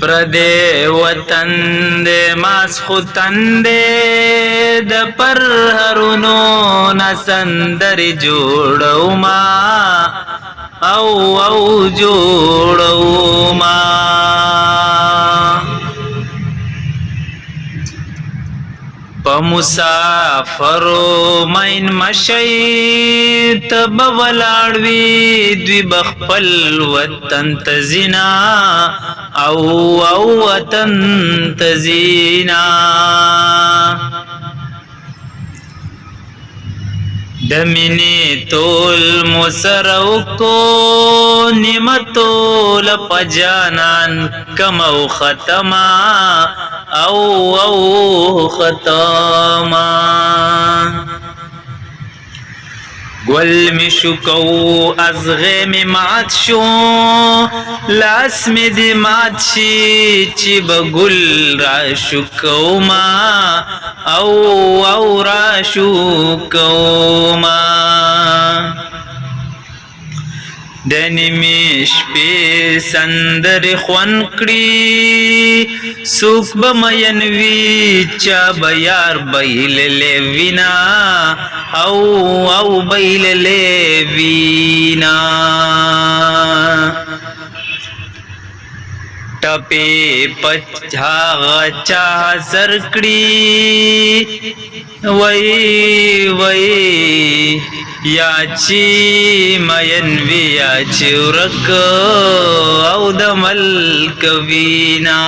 پردې وطن دې ماسخوتن دې د پرهرونو نه سندرې جوړوما او جوړوما په مسافرو مین مشی تب ولاړوي دوی بخپل وطن تزینا او وطن تزینا دمینی تول مسرو کو نعمتول پجانان کم او ختما او ختما گل می شکو از غیم مات شو لاس می دی مات شی چی بگل را شکو ما او را شکو ما دنی میش پی سندر خوان کری سوک بمینوی چا بیار بیل لیوینا او بیل لیوینا ٹپی پچھا چاہ سرکڑی وی یا چی مینوی یا چی ورک او د ملک وینا